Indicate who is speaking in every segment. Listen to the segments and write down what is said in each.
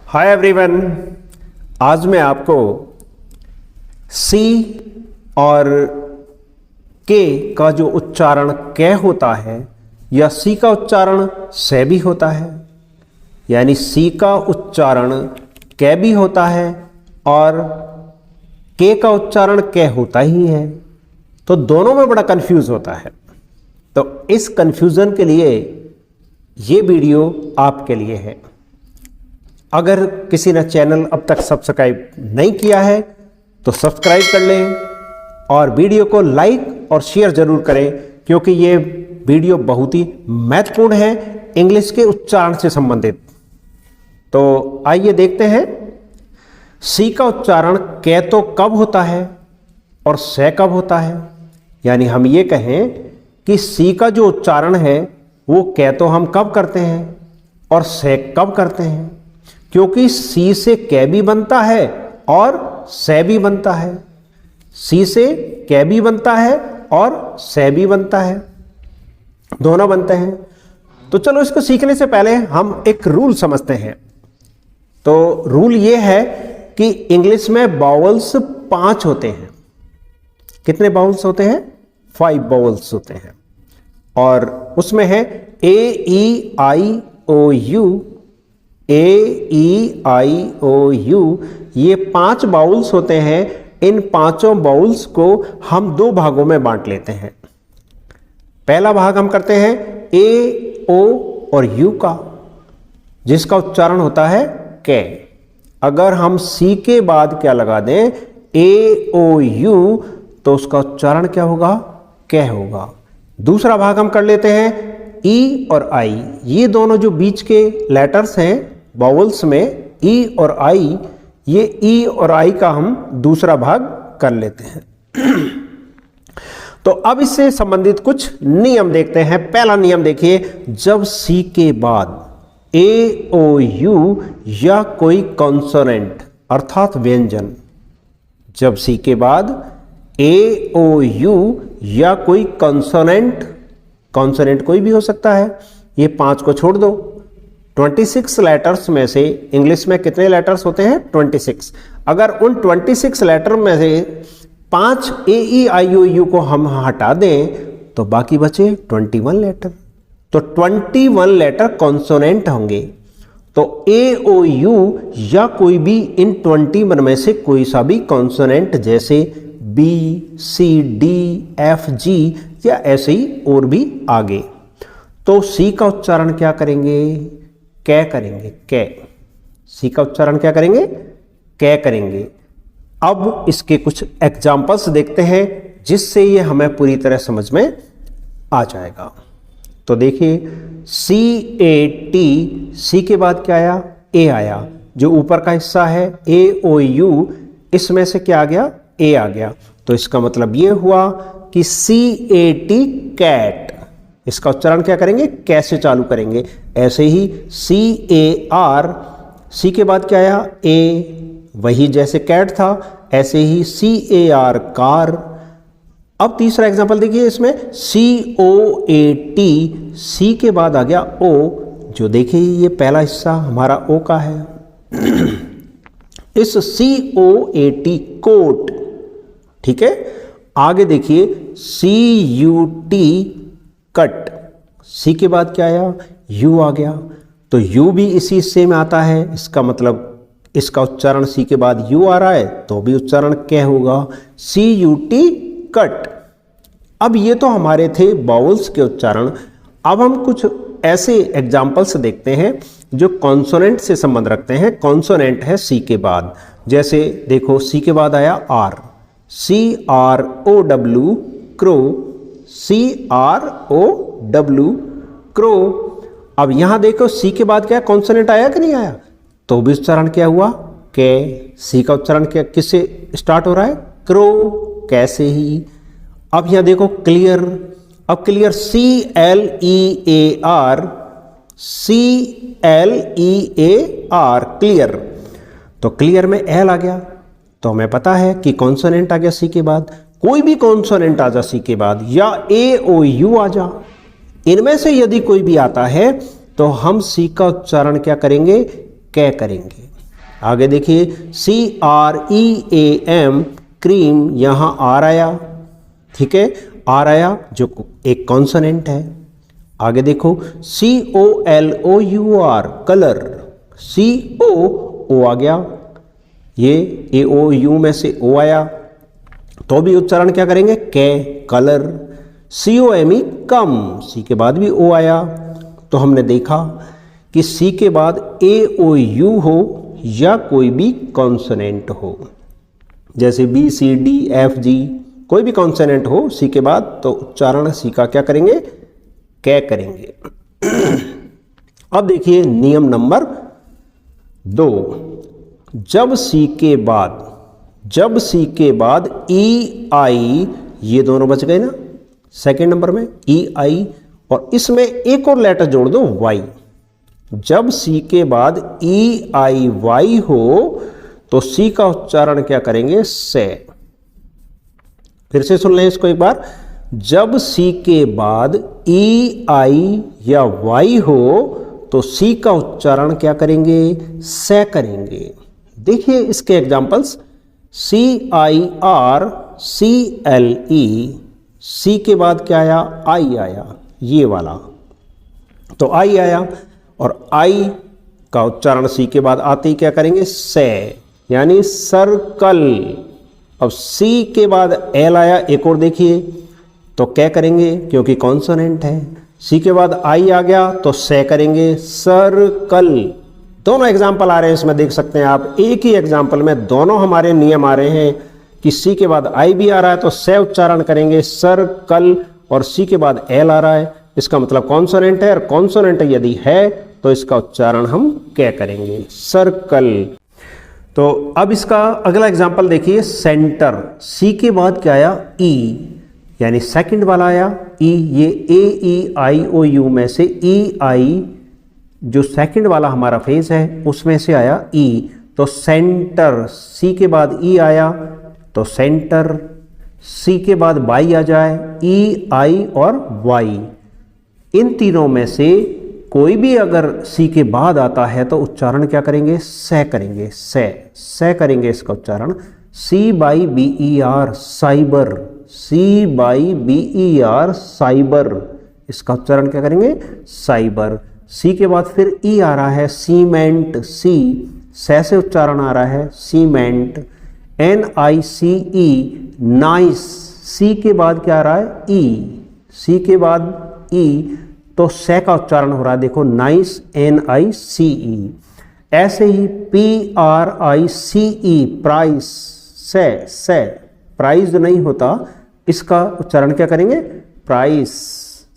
Speaker 1: Hi everyone, आज मैं आपको सी और के का जो उच्चारण कै होता है या सी का उच्चारण से भी होता है, यानी सी का उच्चारण कै भी होता है और के का उच्चारण कै होता ही है, तो दोनों में बड़ा कंफ्यूज होता है। तो इस कंफ्यूजन के लिए ये वीडियो आपके लिए है। अगर किसी ने चैनल अब तक सब्सक्राइब नहीं किया है तो सब्सक्राइब कर लें और वीडियो को लाइक और शेयर जरूर करें, क्योंकि ये वीडियो बहुत ही महत्वपूर्ण है इंग्लिश के उच्चारण से संबंधित। तो आइए देखते हैं सी का उच्चारण कै तो कब होता है और से कब होता है। यानी हम ये कहें कि सी का जो उच्चारण है वो कै तो हम कब करते हैं और से कब करते हैं, क्योंकि सी से कै भी बनता है और से भी बनता है। सी से कै भी बनता है और से भी बनता है, दोनों बनते हैं। तो चलो इसको सीखने से पहले हम एक रूल समझते हैं। तो रूल ये है कि इंग्लिश में वावल्स 5 होते हैं। कितने वावल्स होते हैं? 5 वावल्स होते हैं, और उसमें है ए ई आई ओ you, A E I O you, ये 5 बाउल्स होते हैं। इन 5 बाउल्स को हम 2 भागों में बांट लेते हैं। पहला भाग हम करते हैं ए ओ और यू का, जिसका उच्चारण होता है कै। अगर हम सी के बाद क्या लगा दें, ए ओ यू, तो उसका उच्चारण क्या होगा? कै होगा। दूसरा भाग हम कर लेते हैं ई और आई, ये दोनों जो बीच के लेटर्स हैं वावल्स में, ई और आई, ये ई और आई का हम दूसरा भाग कर लेते हैं। तो अब इससे संबंधित कुछ नियम देखते हैं। पहला नियम देखिए, जब सी के बाद ए ओ यू या कोई कॉन्सोनेंट अर्थात व्यंजन, जब सी के बाद ए ओ यू या कोई कॉन्सोनेंट, कॉन्सोनेंट कोई भी हो सकता है, ये 5 को छोड़ दो। 26 लेटर्स में से इंग्लिश में कितने लेटर्स होते हैं? 26। अगर उन 26 लेटर में से 5 ए ई आई ओ यू को हम हटा दें तो बाकी बचे 21 लेटर। तो 21 लेटर कॉन्सोनेंट होंगे। तो ए ओ यू या कोई भी इन 21 में से कोई सा भी कॉन्सोनेंट, जैसे B C D F G या ऐसे ही और भी आगे, तो सी का उच्चारण क्या करेंगे? कै करेंगे, कै। सी का उच्चारण क्या करेंगे? कै करेंगे। अब इसके कुछ एग्जाम्पल्स देखते हैं जिससे ये हमें पूरी तरह समझ में आ जाएगा। तो देखिए, सी ए टी, सी के बाद क्या आया? ए आया। जो ऊपर का हिस्सा है ए ओ यू, इसमें से क्या आ गया? ए आ गया। तो इसका मतलब ये हुआ कि सी ए टी कैट, इसका उच्चारण क्या करेंगे? कैसे चालू करेंगे। ऐसे ही सी ए आर, सी के बाद क्या आया? ए, वही जैसे कैट था ऐसे ही सी ए आर कार। अब तीसरा एग्जांपल देखिए, इसमें सी ओ ए टी, सी के बाद आ गया ओ, जो देखिए ये पहला हिस्सा हमारा ओ का है। इस सी ओ ए टी कोट, ठीक है। आगे देखिए सी यू टी कट, सी के बाद क्या आया? यू आ गया। तो यू भी इसी हिस्से में आता है, इसका मतलब इसका उच्चारण सी के बाद यू आ रहा है तो भी उच्चारण क्या होगा? सी यू टी कट। अब ये तो हमारे थे बाउल्स के उच्चारण। अब हम कुछ ऐसे एग्जाम्पल्स देखते हैं जो कॉन्सोनेंट से संबंध रखते हैं। कॉन्सोनेंट है सी के बाद, जैसे देखो सी के बाद आया R, C R O W crow, C R O W crow. अब यहां देखो सी के बाद क्या कॉन्सोनेंट आया कि नहीं आया? तो भी उच्चारण क्या हुआ? कै। सी का उच्चारण क्या किससे स्टार्ट हो रहा है? क्रो, कैसे ही। अब यहां देखो क्लियर, अब clear C L E A R, C L E A R, clear. तो क्लियर में एल आ गया, तो हमें पता है कि कॉन्सोनेंट आ गया सी के बाद। कोई भी कॉन्सोनेंट आ जा सी के बाद, या ए ओ यू आ जा, इनमें से यदि कोई भी आता है तो हम सी का उच्चारण क्या करेंगे? कै करेंगे। आगे देखिए CREAM क्रीम, यहाँ आर आया, ठीक है, आर आया जो एक कॉन्सोनेंट है। आगे देखो COLOUR कलर, CO आ गया, ये AOU में से O आया, तो भी उच्चारण क्या करेंगे कै, कलर। COME कम, C के बाद भी O आया, तो हमने देखा कि C के बाद AOU हो या कोई भी कॉन्सोनेंट हो, जैसे BCDFG कोई भी कॉन्सोनेंट हो C के बाद, तो उच्चारण C का क्या करेंगे, कै करेंगे। अब देखिए नियम नंबर 2, जब C के बाद EI, ये दोनों बच गए ना सेकेंड नंबर में, EI, और इसमें एक और लेटर जोड़ दो Y। जब C के बाद EIY हो तो C का उच्चारण क्या करेंगे, से। फिर से सुन लें इसको एक बार, जब C के बाद EI या Y हो तो C का उच्चारण क्या करेंगे, से करेंगे। देखिए इसके एग्जाम्पल्स, CIRCLE, C के बाद क्या आया, I आया, ये वाला, तो I आया, और I का उच्चारण C के बाद आते ही क्या करेंगे, से, यानी सर्कल। अब C के बाद L आया, एक और देखिए, तो क्या करेंगे, क्योंकि कॉन्सोनेंट है। C के बाद I आ गया तो से करेंगे, सर्कल। दोनों एग्जाम्पल आ रहे हैं इसमें, देख सकते हैं आप, एक ही एग्जाम्पल में दोनों हमारे नियम आ रहे हैं कि C के बाद I भी आ रहा है तो से उच्चारण करेंगे, सर्कल, और C के बाद L आ रहा है, इसका मतलब कॉन्सोनेंट है, और कॉन्सोनेंट यदि है तो इसका उच्चारण हम क्या करेंगे, सर्कल। तो अब इसका अगला एग्जाम्पल देखिए, सेंटर। C के बाद क्या आया, E, यानी सेकंड वाला आया E, ये AEIOU में से EI जो सेकंड वाला हमारा फेज है उसमें से आया E, तो सेंटर। C के बाद E आया तो सेंटर, C के बाद Y आ जाए, EI और Y, इन तीनों में से कोई भी अगर C के बाद आता है तो उच्चारण क्या करेंगे, से करेंगे, से करेंगे इसका उच्चारण। CBER साइबर, CBER साइबर, इसका उच्चारण क्या करेंगे, साइबर। C के बाद फिर E आ रहा है, सीमेंट, से उच्चारण आ रहा है, सीमेंट। NICE नाइस, C के बाद क्या आ रहा है, E, C के बाद E, तो से का उच्चारण हो रहा है, देखो नाइस, NICE। ऐसे ही PRICE प्राइस, से प्राइस नहीं होता, इसका उच्चारण क्या करेंगे, प्राइस,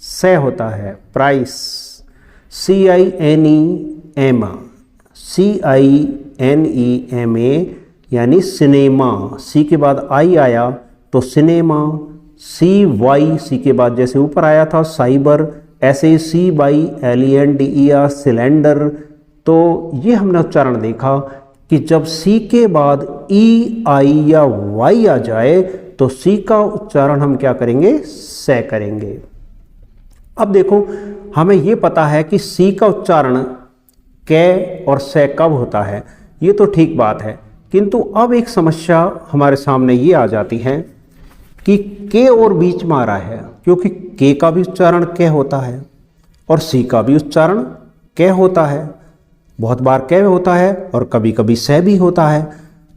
Speaker 1: से होता है, प्राइस। CINEMA यानी सिनेमा, C के बाद I आया तो सिनेमा। CY के बाद जैसे ऊपर आया था साइबर, ऐसे CYLENDER सिलेंडर। तो ये हमने उच्चारण देखा कि जब C के बाद EI या Y आ जाए तो C का उच्चारण हम क्या करेंगे, से करेंगे। अब देखो हमें ये पता है कि C का उच्चारण कै और से कब होता है, ये तो ठीक बात है, किंतु अब एक समस्या हमारे सामने ये आ जाती है कि के और बीच में आ रहा है, क्योंकि के का भी उच्चारण कै होता है और C का भी उच्चारण कै होता है। बहुत बार कै होता है और कभी कभी से भी होता है।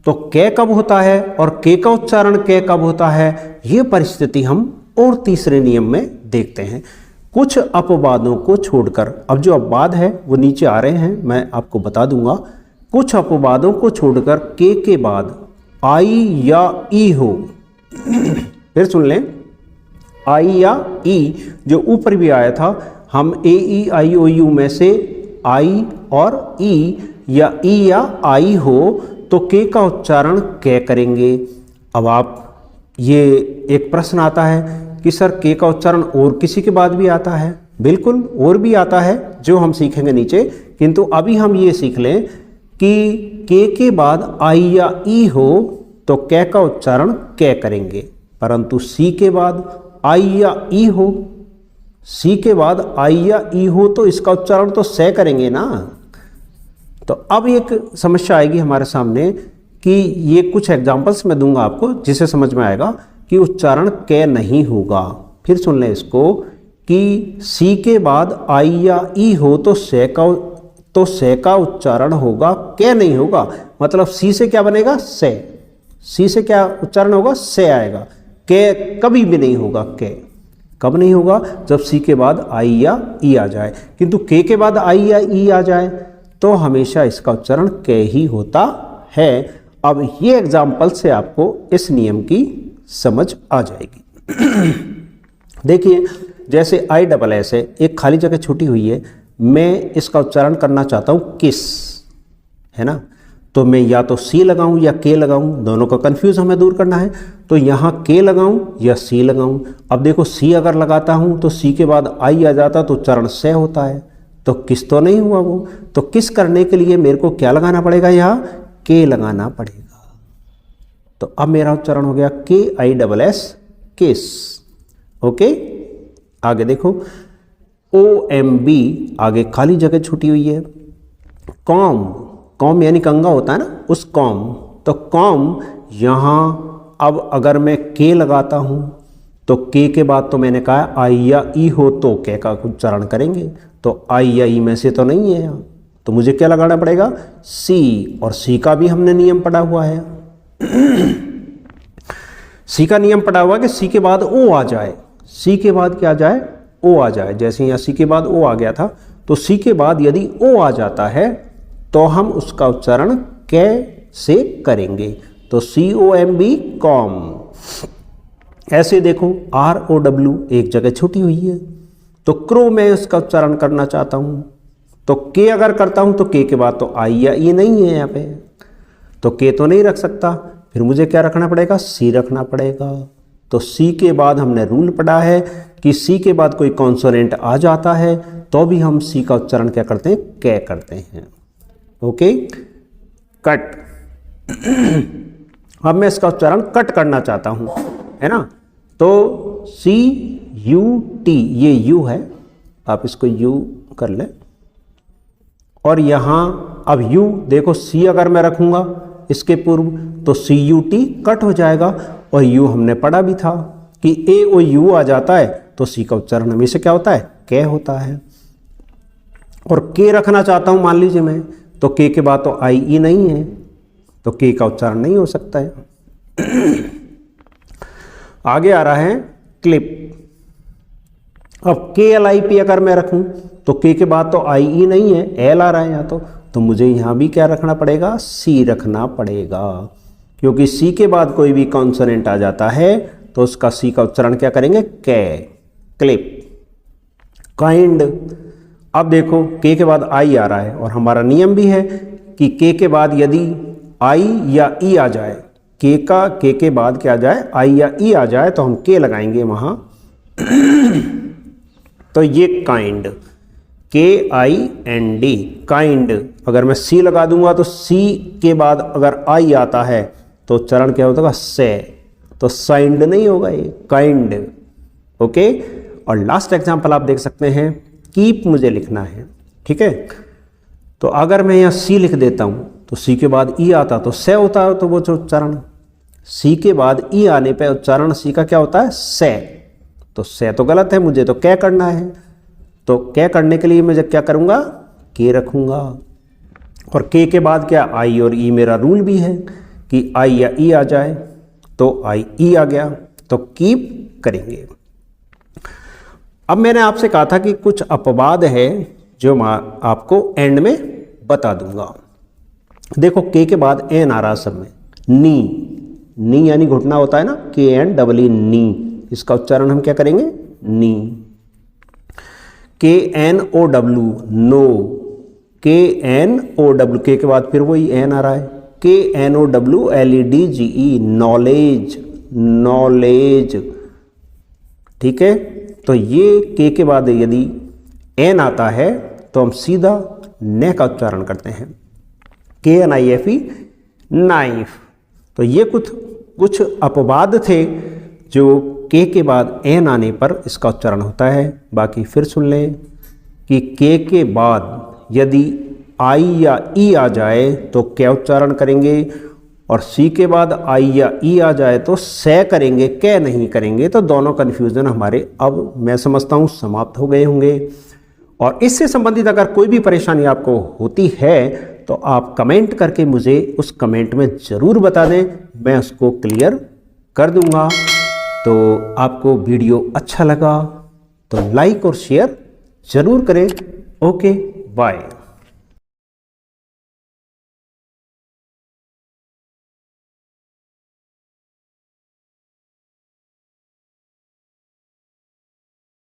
Speaker 1: तो कै कब होता है और के का उच्चारण कै कब होता है, ये परिस्थिति हम और तीसरे नियम में देखते हैं। कुछ अपवादों को छोड़कर, अब जो अपवाद है वो नीचे आ रहे हैं, मैं आपको बता दूंगा। कुछ अपवादों को छोड़कर के बाद आई या ई हो, फिर सुन लें, आई या ई जो ऊपर भी आया था, हम AEIOU में से आई और ई या आई हो तो के का उच्चारण कै करेंगे। अब आप ये एक प्रश्न आता है कि सर के का उच्चारण और किसी के बाद भी आता है? बिल्कुल और भी आता है, जो हम सीखेंगे नीचे, किंतु अभी हम ये सीख लें कि के बाद आई या ई हो तो कै का उच्चारण कै करेंगे, परंतु सी के बाद आई या ई हो, सी के बाद आई या ई हो तो इसका उच्चारण तो से करेंगे ना। तो अब एक समस्या आएगी हमारे सामने कि ये कुछ एग्जाम्पल्स मैं दूंगा आपको जिससे समझ में आएगा कि उच्चारण क नहीं होगा। फिर सुन लें इसको कि सी के बाद आई या ई हो तो से का उच्चारण होगा, क नहीं होगा। मतलब सी से क्या बनेगा, से। सी से क्या उच्चारण होगा, से आएगा। क कभी भी नहीं होगा। क कब नहीं होगा, जब सी के बाद आई या ई आ जाए। किंतु के के बाद आई या ई आ जाए तो हमेशा इसका उच्चारण क ही होता है। अब ये एग्जाम्पल से आपको इस नियम की समझ आ जाएगी। देखिए, जैसे आई डबल एस है, एक खाली जगह छूटी हुई है, मैं इसका उच्चारण करना चाहता हूँ किस, है ना। तो मैं या तो सी लगाऊं या के लगाऊं, दोनों का कंफ्यूज हमें दूर करना है। तो यहाँ के लगाऊं या सी लगाऊं। अब देखो, सी अगर लगाता हूं तो सी के बाद आई आ जाता तो उच्चारण से होता है, तो किस तो नहीं हुआ वो। तो किस करने के लिए मेरे को क्या लगाना पड़ेगा, यहाँ के लगाना पड़ेगा। तो अब मेरा उच्चारण हो गया के आई डबल एस, किस। ओके, आगे देखो, ओ एम बी, आगे खाली जगह छूटी हुई है। कॉम, कॉम यानी कंगा होता है ना, उस कॉम। तो कॉम यहाँ अब अगर मैं के लगाता हूँ तो के के बाद तो मैंने कहा आई या ई हो तो के का उच्चारण करेंगे। तो आई या ई में से तो नहीं है यहाँ, तो मुझे क्या लगाना पड़ेगा, सी। और सी का भी हमने नियम पढ़ा हुआ है। सी का नियम पढ़ा हुआ है कि सी के बाद ओ आ जाए। सी के बाद क्या आ जाए, ओ आ जाए। जैसे यहाँ सी के बाद ओ आ गया था, तो सी के बाद यदि ओ आ जाता है तो हम उसका उच्चारण कै से करेंगे। तो सी ओ एम बी, कॉम। ऐसे देखो, आर ओ डब्ल्यू एक जगह छूटी हुई है, तो क्रो मैं उसका उच्चारण करना चाहता हूं। तो के अगर करता हूं तो के के बाद तो आई या ई नहीं है यहाँ पे, तो के तो नहीं रख सकता। फिर मुझे क्या रखना पड़ेगा, सी रखना पड़ेगा। तो सी के बाद हमने रूल पढ़ा है कि सी के बाद कोई कॉन्सोनेंट आ जाता है तो भी हम सी का उच्चारण क्या करते हैं, कै करते हैं। Okay, cut. अब मैं इसका उच्चारण कट करना चाहता हूं, है ना। तो सी यू टी, ये यू है, आप इसको यू कर ले। और यहां अब यू देखो, सी अगर मैं रखूंगा इसके पूर्व तो सी यू टी कट हो जाएगा। और यू हमने पढ़ा भी था कि ए ओ यू आ जाता है तो सी का उच्चारण हमेशा क्या होता है, कै होता है। और के रखना चाहता हूं मान लीजिए मैं, तो के के बाद तो आई ई नहीं है, तो के का उच्चारण नहीं हो सकता है। आगे आ रहा है क्लिप। अब के एल आई पी अगर मैं रखूं तो के के बाद तो आई ई नहीं है, एल आ रहा है यहाँ तो मुझे यहाँ भी क्या रखना पड़ेगा, सी रखना पड़ेगा। क्योंकि सी के बाद कोई भी कॉन्सोनेंट आ जाता है तो उसका सी का उच्चारण क्या करेंगे, कै। क्लिप। काइंड। अब देखो, के के बाद आई आ रहा है और हमारा नियम भी है कि के के बाद यदि आई या ई आ जाए, के के बाद क्या आ जाए, आई या ई आ जाए तो हम के लगाएंगे वहां। तो ये काइंड, के आई एन डी, काइंड। अगर मैं सी लगा दूंगा तो सी के बाद अगर आई आता है तो उच्चारण क्या होगा, से। तो साइंड नहीं होगा, ये काइंड। ओके। और लास्ट एग्जांपल आप देख सकते हैं, कीप मुझे लिखना है, ठीक है। तो अगर मैं यहाँ सी लिख देता हूँ तो सी के बाद ई आता तो से होता है, तो वो जो उच्चारण सी के बाद ई आने पे उच्चारण सी का क्या होता है, से। तो से तो गलत है, मुझे तो कै करना है। तो कै करने के लिए मैं क्या करूँगा, के रखूँगा। और के के बाद क्या, आई और ई मेरा रूल भी है कि आई या ई आ जाए, तो आई ई आ गया, तो कीप करेंगे। अब मैंने आपसे कहा था कि कुछ अपवाद है जो मैं आपको एंड में बता दूंगा। देखो, के बाद एन आ रहा सब में, नी। नी यानी घुटना होता है ना, के एन डबल ई, नी। इसका उच्चारण हम क्या करेंगे, knee. K N O W, know. K N O W, के बाद फिर वही एन आ रहा है, K N O W L E D G E, knowledge. Knowledge, ठीक है। तो ये के बाद यदि एन आता है तो हम सीधा ने का उच्चारण करते हैं, K N I F E, knife. तो ये कुछ अपवाद थे जो के बाद एन आने पर इसका उच्चारण होता है। बाकी फिर सुन लें कि के बाद यदि आई या ई आ जाए तो क्या उच्चारण करेंगे, और सी के बाद आई या ई आ जाए तो से करेंगे, कै नहीं करेंगे। तो दोनों कन्फ्यूजन हमारे अब मैं समझता हूँ समाप्त हो गए होंगे। और इससे संबंधित अगर कोई भी परेशानी आपको होती है तो आप कमेंट करके मुझे उस कमेंट में ज़रूर बता दें, मैं उसको क्लियर कर दूंगा। तो आपको वीडियो अच्छा लगा तो लाइक और शेयर ज़रूर करें। Okay, bye.